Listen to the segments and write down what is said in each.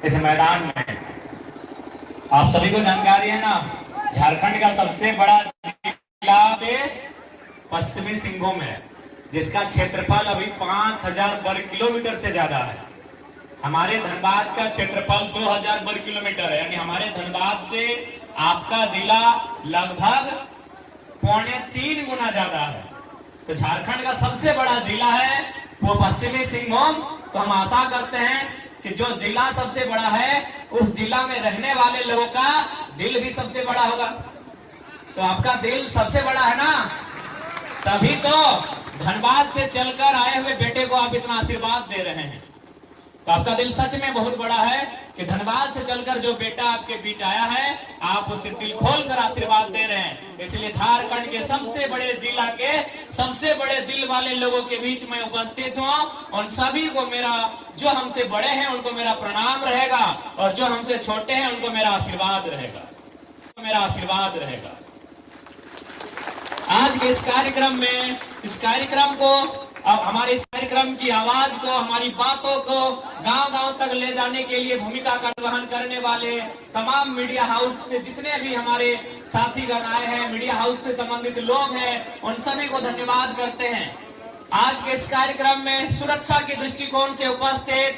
इस मैदान में। आप सभी को जानकारी है ना, झारखंड का सबसे बड़ा जिला से पश्चिमी सिंहभूम है, जिसका क्षेत्रफल अभी 5000 वर्ग किलोमीटर से ज्यादा है। हमारे धनबाद का क्षेत्रफल 2000 वर्ग किलोमीटर है, यानी हमारे धनबाद से आपका जिला लगभग 2.25 गुना ज्यादा है। तो झारखंड का सबसे बड़ा जिला है वो पश्चिमी सिंहभूम। तो हम आशा करते हैं कि जो जिला सबसे बड़ा है उस जिला में रहने वाले लोगों का दिल भी सबसे बड़ा होगा। तो आपका दिल सबसे बड़ा है ना, तभी तो धनबाद से चलकर आए हुए बेटे को आप इतना आशीर्वाद दे रहे हैं। तो आपका दिल सच में बहुत बड़ा है कि धनबाद से चलकर जो बेटा आपके बीच आया है, आप उसे दिल खोलकर आशीर्वाद दे रहे हैं। इसलिए झारखंड के सबसे बड़े जिला के सबसे बड़े दिल वाले लोगों के बीच में उपस्थित हूं। उन सभी को मेरा, जो हमसे बड़े हैं उनको मेरा प्रणाम रहेगा, और जो हमसे छोटे हैं उनको मेरा आशीर्वाद रहेगा, मेरा आशीर्वाद रहेगा। आज के इस कार्यक्रम को अब हमारे इस कार्यक्रम की आवाज को, हमारी बातों को गांव-गांव तक ले जाने के लिए भूमिका का निर्वहन करने वाले तमाम मीडिया हाउस से जितने भी हमारे साथीगण आए हैं, मीडिया हाउस से संबंधित लोग हैं, उन सभी को धन्यवाद करते हैं। आज के इस कार्यक्रम में सुरक्षा के दृष्टिकोण से उपस्थित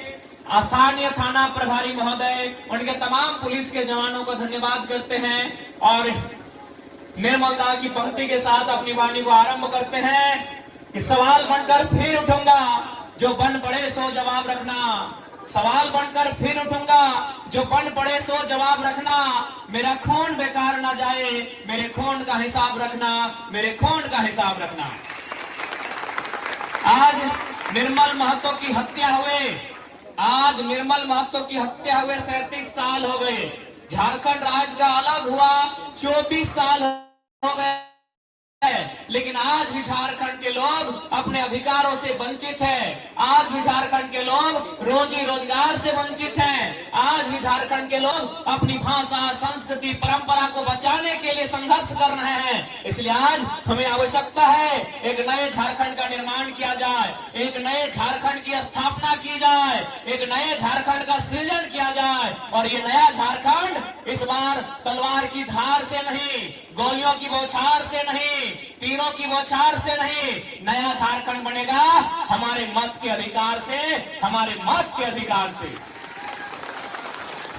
स्थानीय थाना प्रभारी महोदय, उनके तमाम पुलिस के जवानों को धन्यवाद करते हैं और निर्मलता की पंक्ति के साथ अपनी वाणी को आरंभ करते हैं कि सवाल बनकर फिर उठूंगा, जो बन पड़े सो जवाब रखना। सवाल बनकर फिर उठूंगा, जो बन पड़े सो जवाब रखना। मेरा खून बेकार ना जाए, मेरे खून का हिसाब रखना, मेरे खून का हिसाब रखना। आज निर्मल महतो की हत्या हुए 37 साल हो गए। झारखंड राज्य का अलग हुआ 24 साल हो गए, लेकिन आज भी झारखंड के लोग अपने अधिकारों से वंचित हैं। आज भी झारखंड के लोग रोजी रोजगार से वंचित हैं। आज भी झारखंड के लोग अपनी भाषा, संस्कृति, परंपरा को बचाने के लिए संघर्ष कर रहे हैं। इसलिए आज हमें आवश्यकता है एक नए झारखंड का निर्माण किया जाए, एक नए झारखंड की स्थापना की जाए, एक नए झारखंड का सृजन किया जाए। और ये नया झारखंड इस बार तलवार की धार से नहीं, गोलियों की बौछार से नहीं, तीरों की बौछार से नहीं, नया झारखंड बनेगा हमारे मत के अधिकार से, हमारे मत के अधिकार से।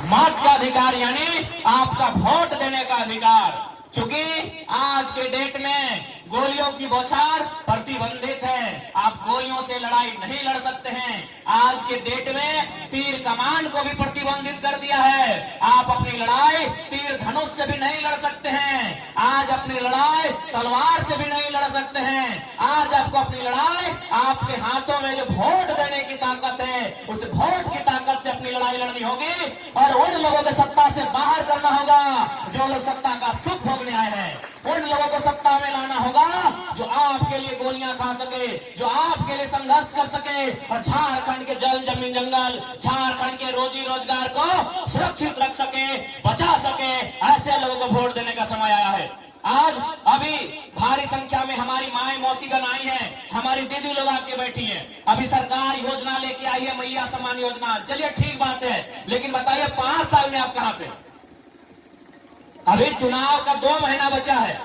मत का अधिकार यानी आपका वोट देने का अधिकार। चूंकि आज के डेट में गोलियों की बौछार प्रतिबंधित है, आप गोलियों से लड़ाई नहीं लड़ सकते हैं। आज के डेट में तीर कमान को भी प्रतिबंधित कर दिया है। आप अपनी लड़ाई तीर धनुष से भी नहीं लड़ सकते हैं। आज अपनी लड़ाई तलवार से भी नहीं लड़ सकते हैं। आज आपको अपनी लड़ाई आपके हाथों में जो वोट देने की ताकत है, उस वोट की ताकत से अपनी लड़ाई लड़नी होगी और उन लोगों को सत्ता से बाहर करना होगा जो लोग सत्ता का सुख भोगने आए हैं। उन लोगों को सत्ता में लाना होगा जो आपके लिए गोलियां खा सके, जो आपके लिए संघर्ष कर सके और झारखंड के जल जमीन जंगल, झारखंड के रोजी रोजगार को सुरक्षित रख सके, बचा सके। ऐसे लोगों को वोट देने का समय आया है। आज अभी भारी संख्या में हमारी माए मौसीगण आई हैं, हमारी दीदी लोग आके बैठी हैं। अभी सरकार योजना लेके आई है, मैया सम्मान योजना। चलिए ठीक बात है, लेकिन बताइए 5 साल में आप कहां थे? अभी चुनाव का 2 महीना बचा है।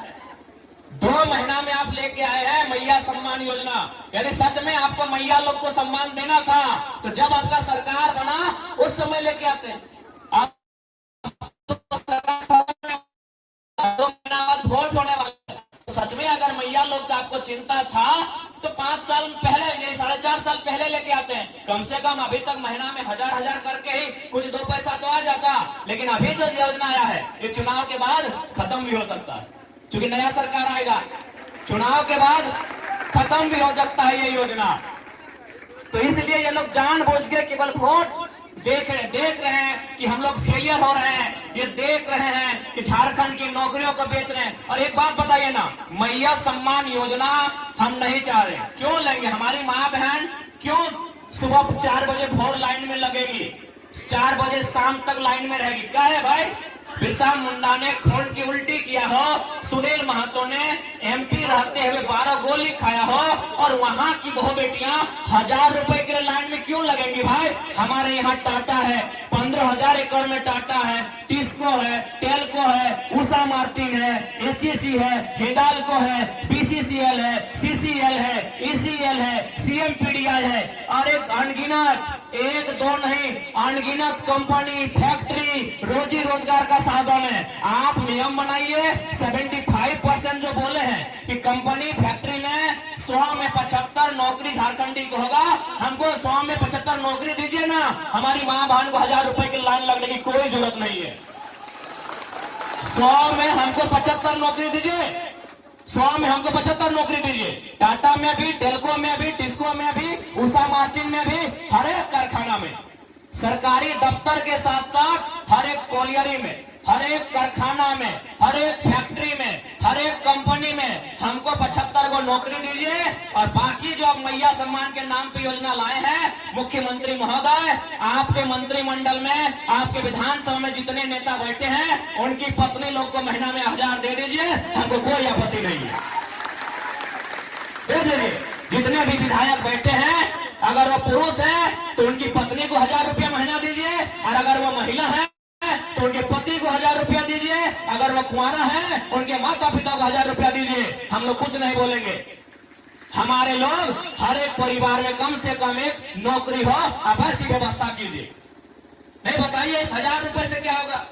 2 महीना में आप लेके आए हैं मैया सम्मान योजना। यदि सच में आपको मैया लोग को सम्मान देना था तो जब आपका सरकार बना उस समय लेके आते। आप 2 महीना बाद वोट होने वाले। सच में अगर मैया लोग का आपको चिंता था तो 5 साल पहले, 4.5 साल पहले लेके आते हैं। कम से कम अभी तक महीना में 1000 करके ही कुछ 2 पैसा तो आ जाता। लेकिन अभी जो योजना आया है ये चुनाव के बाद खत्म भी हो सकता है, क्योंकि नया सरकार आएगा। चुनाव के बाद खत्म भी हो सकता है ये योजना। तो इसलिए ये लोग जानबूझ के केवल वोट देख रहे हैं कि हम लोग फेलियर हो रहे हैं। ये देख रहे हैं कि झारखंड की नौकरियों को बेच रहे हैं। और एक बात बताइए ना, मैया सम्मान योजना हम नहीं चाह रहे। क्यों लेंगे? हमारी माँ बहन क्यों सुबह 4 बजे भोर लाइन में लगेगी, 4 बजे शाम तक लाइन में रहेगी? क्या है भाई? बिरसा मुंडा ने खून की उल्टी किया हो, सुनील महतो ने एमपी रहते हुए 12 गोली खाया हो, और वहां की बहू बेटियां 1000 रुपए के लाइन में क्यों लगेंगी भाई? हमारे यहाँ टाटा है, 15,000 एकड़ में टाटा है, टिस्को है, टेल्को है, उषा मार्टिन है, एचईसी है, हिंडाल्को है, बीसीसीएल है, सीसीएल है, ईसीएल है, सीएमपीडीआई है और एक दो नहीं अनगिनत कंपनी, फैक्ट्री, रोजी रोजगार का साधन है। आप नियम बनाइए। 75% जो बोले हैं कि कंपनी फैक्ट्री में 100 में 75 नौकरी झारखंडी को होगा, हमको 100 में 75 नौकरी दीजिए ना, हमारी माँ बहन को 1000 रुपए की लाइन लगने की कोई जरूरत नहीं है। 100 में हमको 75 नौकरी दीजिए, 100 में हमको 75 नौकरी दीजिए। टाटा में भी, टेल्को में भी, टिस्को में भी, उषा मार्टिन में भी, हर एक कारखाना में, सरकारी दफ्तर के साथ साथ हर एक कोलियरी में, हर एक कारखाना में, हर एक फैक्ट्री में, हर एक कंपनी में हमको 75 को नौकरी दीजिए। और बाकी जो आप मैया सम्मान के नाम पे योजना लाए हैं, मुख्यमंत्री महोदय, आपके मंत्रिमंडल में, आपके विधानसभा में जितने नेता बैठे हैं, उनकी पत्नी लोग को महीना में 1000 दे दीजिए, हमको कोई आपत्ति नहीं है, दे दीजिए। जितने भी विधायक बैठे हैं, अगर वो पुरुष है तो उनकी पत्नी को 1000 रुपया महीना दीजिए, और अगर वो महिला है तो उनके पति को 1000 रुपया दीजिए, अगर वो कुंवारा है उनके माता पिता को 1000 रुपया दीजिए। हम लोग कुछ नहीं बोलेंगे। हमारे लोग हर एक परिवार में कम से कम एक नौकरी हो, आप ऐसी व्यवस्था कीजिए। नहीं बताइए इस 1000 रुपए से क्या होगा?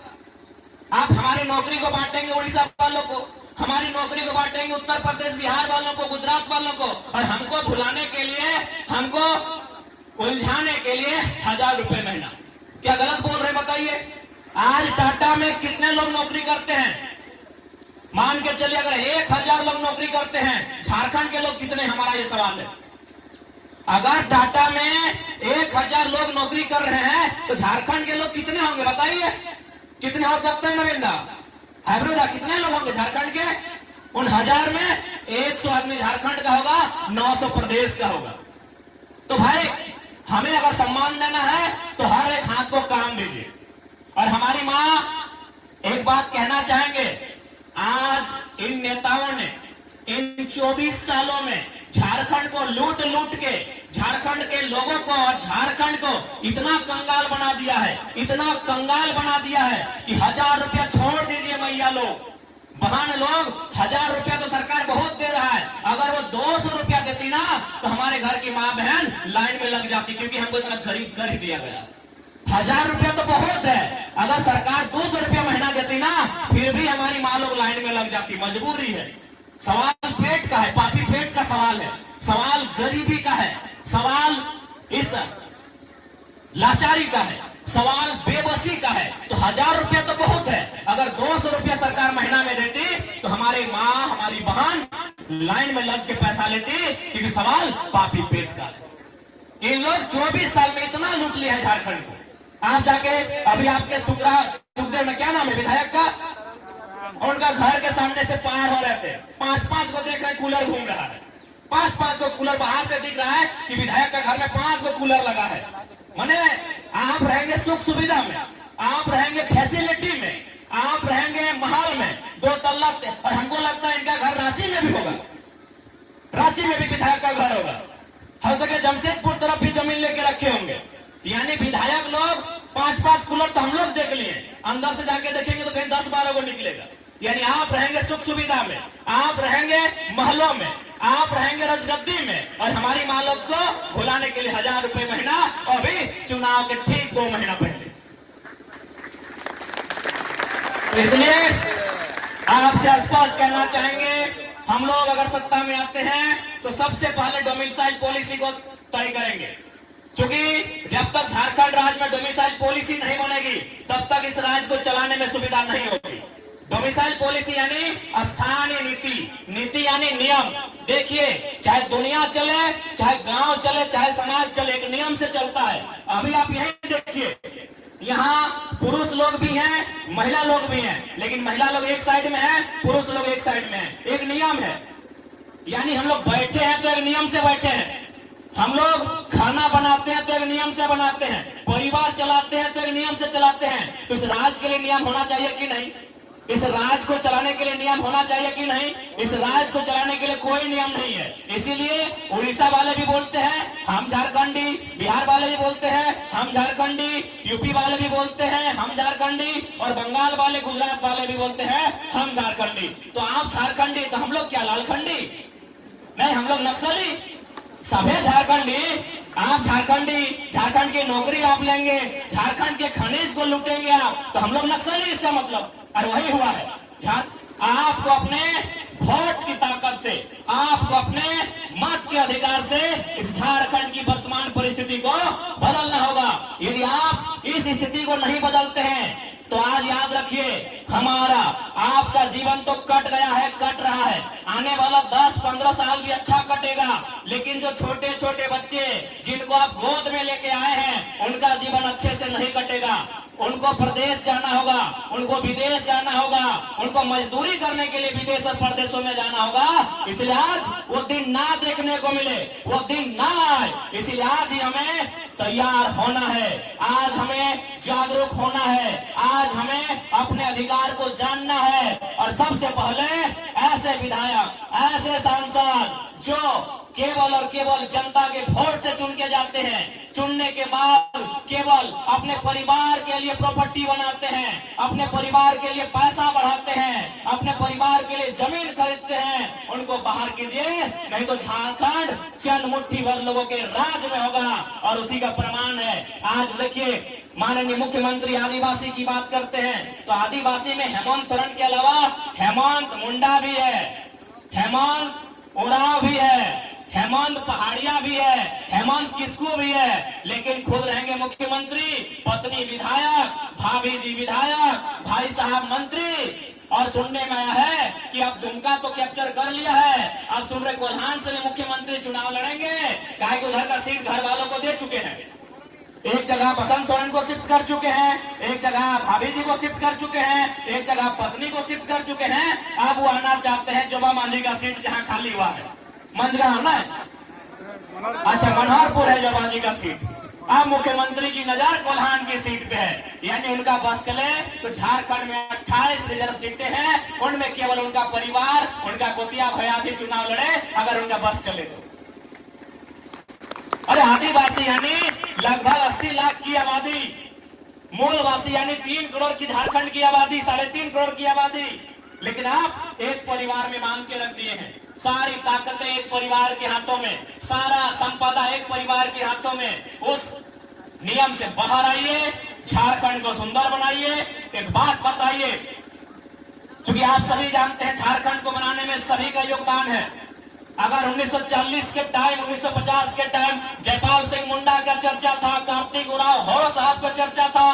आप हमारी नौकरी को बांटेंगे उड़ीसा वालों को, हमारी नौकरी को बांटेंगे उत्तर प्रदेश बिहार वालों को, गुजरात वालों को, और हमको भुलाने के लिए, हमको उलझाने के लिए 1000 रुपए महीना। क्या गलत बोल रहे बताइए? आज टाटा में कितने लोग नौकरी करते हैं? मान के चलिए अगर 1000 लोग नौकरी करते हैं, झारखंड के लोग कितने? हमारा ये सवाल है। अगर टाटा में 1000 लोग नौकरी कर रहे हैं तो झारखंड के लोग कितने होंगे बताइए? कितने हो सकते हैं नवींदा? हाइब्रिड कितने लोग होंगे झारखंड के? उन 1000 में 100 आदमी झारखंड का होगा, 900 प्रदेश का होगा। तो भाई हमें अगर सम्मान देना है तो हर एक हाथ को काम दीजिए। और हमारी माँ एक बात कहना चाहेंगे, आज इन नेताओं ने इन 24 सालों में झारखंड को लूट लूट के झारखंड के लोगों को और झारखंड को इतना कंगाल बना दिया है, इतना कंगाल बना दिया है कि 1000 रुपया छोड़ दीजिए मैया लोग, बहन लोग, 1000 रुपया तो सरकार बहुत दे रहा है। अगर वो 200 रुपया देती ना तो हमारे घर की माँ बहन लाइन में लग जाती, क्योंकि हमको इतना गरीब कर ही दिया गया। 1000 रुपया तो बहुत है, अगर सरकार 200 रुपया महीना देती ना फिर भी हमारी माँ लोग लाइन में लग जाती। मजबूरी है। सवाल पेट का है, पापी पेट का सवाल है, सवाल गरीबी का है, सवाल इस लाचारी का है, सवाल बेबसी का है। तो 1000 रुपया तो बहुत है, अगर 200 रुपया सरकार महीना में देती तो हमारी माँ, हमारी बहन लाइन में लग के पैसा लेती, क्योंकि सवाल पापी पेट का है। इन लोग 24 साल में इतना लूट लिया है झारखंड को। आप जाके अभी आपके सुखदेव में क्या नाम है विधायक का, उनका घर के सामने से पार हो रहे थे, 5-5 को देख रहे कूलर घूम रहा है, 5-5 को कूलर बाहर से दिख रहा है कि विधायक का घर में 5 को कूलर लगा है। माने आप रहेंगे सुख सुविधा में, आप रहेंगे फैसिलिटी में, आप रहेंगे महल में 2 तल्ला। और हमको लगता है इनका घर रांची में भी होगा, रांची में भी विधायक का घर होगा, हो सके जमशेदपुर तरफ भी जमीन लेके रखे होंगे। यानी विधायक लोग 5-5 कूलर तो हम लोग देख लिए, अंदर से जाके देखेंगे तो कहीं 10-12 को निकलेगा। यानी आप रहेंगे सुख सुविधा में, आप रहेंगे महलों में, आप रहेंगे रजगद्दी में, और हमारी माँ लोग को भुलाने के लिए 1000 रुपए महीना, और भी चुनाव के ठीक 2 महीना पहले। तो इसलिए आपसे स्पष्ट कहना चाहेंगे, हम लोग अगर सत्ता में आते हैं तो सबसे पहले डोमिसाइल पॉलिसी को तय करेंगे, क्योंकि जब तक झारखंड राज्य में डोमिसाइल पॉलिसी नहीं बनेगी तब तक इस राज्य को चलाने में सुविधा नहीं होगी। डोमिसाइल पॉलिसी यानी स्थानीय नीति, नीति यानी नियम। देखिए, चाहे दुनिया चले, चाहे गांव चले, चाहे समाज चले, एक नियम से चलता है। अभी आप यही देखिए, यहाँ पुरुष लोग भी हैं, महिला लोग भी हैं, लेकिन महिला लोग एक साइड में है, पुरुष लोग एक साइड में है। एक नियम है, यानी हम लोग बैठे हैं तो एक नियम से बैठे हैं, हम लोग खाना बनाते हैं तो एक नियम से बनाते हैं, परिवार चलाते हैं तो एक नियम से चलाते हैं। तो इस राज्य के लिए नियम होना चाहिए कि नहीं? इस राज्य को चलाने के लिए नियम होना चाहिए कि नहीं? इस राज्य को चलाने के लिए कोई नियम नहीं है। इसीलिए उड़ीसा वाले भी बोलते हैं हम झारखंडी, बिहार वाले भी बोलते हैं हम झारखंडी, यूपी वाले भी बोलते हैं हम झारखंडी, और बंगाल वाले, गुजरात वाले भी बोलते हैं हम झारखंडी। तो आप झारखंडी, तो हम लोग क्या लालखंडी? नहीं, हम लोग नक्सली। सब है झारखंडी। आप झारखंडी, झारखंड की नौकरी आप लेंगे, झारखंड के खनिज को लूटेंगे आप, तो हम लोग नक्सली, इसका मतलब। और वही हुआ है। आपको अपने वोट की ताकत से, आपको अपने मत के अधिकार से इस झारखंड की वर्तमान परिस्थिति को बदलना होगा। यदि आप इस स्थिति को नहीं बदलते हैं तो आज याद रखिए, हमारा आपका जीवन तो कट गया है, कट रहा है। आने वाला 10-15 साल भी अच्छा कटेगा, लेकिन जो छोटे छोटे बच्चे जिनको आप गोद में लेके आए हैं, उनका जीवन अच्छे से नहीं कटेगा। उनको प्रदेश जाना होगा, उनको विदेश जाना होगा, उनको मजदूरी करने के लिए विदेश और प्रदेशों में जाना होगा। इसलिए आज वो दिन ना देखने को मिले, वो दिन ना आए। इसलिए आज ही हमें तैयार होना है, आज हमें जागरूक होना है, आज हमें अपने अधिकार को जानना है। और सबसे पहले ऐसे विधायक, ऐसे सांसद जो केवल और केवल जनता के वोट से चुन के जाते हैं, चुनने के बाद केवल अपने परिवार के लिए प्रॉपर्टी बनाते हैं, अपने परिवार के लिए पैसा बढ़ाते हैं, अपने परिवार के लिए जमीन खरीदते हैं, उनको बाहर कीजिए, नहीं तो झारखंड चंद मुट्ठी भर लोगों के राज में होगा। और उसी का प्रमाण है। आज देखिए, माननीय मुख्यमंत्री आदिवासी की बात करते हैं, तो आदिवासी में हेमंत सोरेन के अलावा हेमंत मुंडा भी है, हेमंत उरांव भी है, हेमंत पहाड़िया भी है, हेमंत किस्कू भी है, लेकिन खुद रहेंगे मुख्यमंत्री, पत्नी विधायक, भाभी जी विधायक, भाई साहब मंत्री। और सुनने में आया है कि अब दुमका तो कैप्चर कर लिया है, अब सुन रहे कोल्हान से भी मुख्यमंत्री चुनाव लड़ेंगे। काहे को उधर का सीट घर वालों को दे चुके हैं, एक जगह बसंत सोरेन को शिफ्ट कर चुके हैं, एक जगह भाभी जी को शिफ्ट कर चुके हैं, एक जगह पत्नी को शिफ्ट कर चुके हैं। अब वो आना चाहते हैं जोबा मांझी का सीट जहां खाली हुआ है, मंझगा है ना, अच्छा मनोहरपुर है जोबा जी का सीट। अब मुख्यमंत्री की नजर कोल्हान की सीट पे है, यानी उनका बस चले तो झारखंड में 28 रिजर्व सीटें हैं, उनमें केवल उनका परिवार, उनका गोतिया भयाधी चुनाव लड़े अगर उनका बस चले तो। अरे आदिवासी यानी लगभग 80 लाख की आबादी, मूलवासी यानी 3 करोड़ की झारखंड की आबादी, 3.5 करोड़ की आबादी, लेकिन आप एक परिवार में बांध के रख दिए हैं। सारी ताकतें एक परिवार के हाथों में, सारा संपदा एक परिवार के हाथों में। उस नियम से बाहर आइए, झारखंड को सुंदर बनाइए। एक बात बताइए, क्योंकि आप सभी जानते हैं झारखंड को बनाने में सभी का योगदान है। अगर 1940 के टाइम, 1950 के टाइम जयपाल सिंह मुंडा का चर्चा था, कार्तिक उरांव होरो साहब का चर्चा था,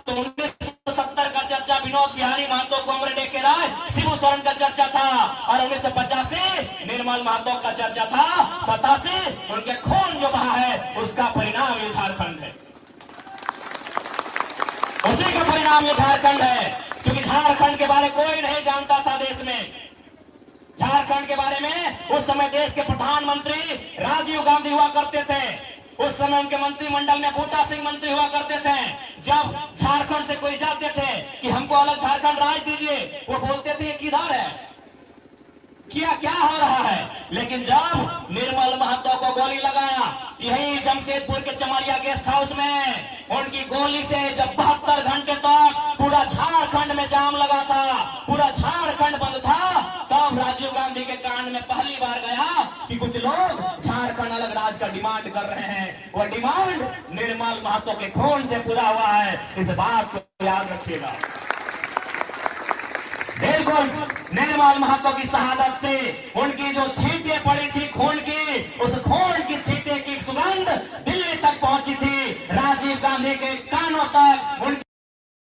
तो 1970 का चर्चा विनोद बिहारी महतो, कॉमरेड ए.के. राय, शिबू सोरेन का चर्चा था, और 1985 निर्मल महतो का चर्चा था। 87 उनके खून जो बहा है उसका परिणाम ये झारखंड है, उसी का परिणाम ये झारखंड है। क्योंकि झारखंड के बारे कोई नहीं जानता था देश में। झारखंड के बारे में उस समय देश के प्रधानमंत्री राजीव गांधी हुआ करते थे, उस समय उनके मंत्रिमंडल में बूटा सिंह मंत्री हुआ करते थे। जब झारखंड से कोई जाते थे कि हमको अलग झारखंड राज्य दीजिए, वो बोलते थे ये किधर है, क्या हो रहा है। लेकिन जब निर्मल महतो को गोली लगाया यही जमशेदपुर के चमरिया गेस्ट हाउस में, उनकी गोली से जब 72 घंटे तक पूरा झारखंड में जाम लगा था, पूरा झारखंड बंद था, तब राजीव गांधी के कान में पहली बार गया कि कुछ लोग झारखंड अलग राज्य का डिमांड कर रहे हैं। वो डिमांड निर्मल महतो के खून से पूरा हुआ है, इस बात को याद रखिएगा। बिल्कुल निर्मल महतो की शहादत से उनकी जो छींटे पड़ी थी खून की, उस खून की छींटे की सुगंध दिल्ली तक पहुंची थी, राजीव गांधी के कानों तक।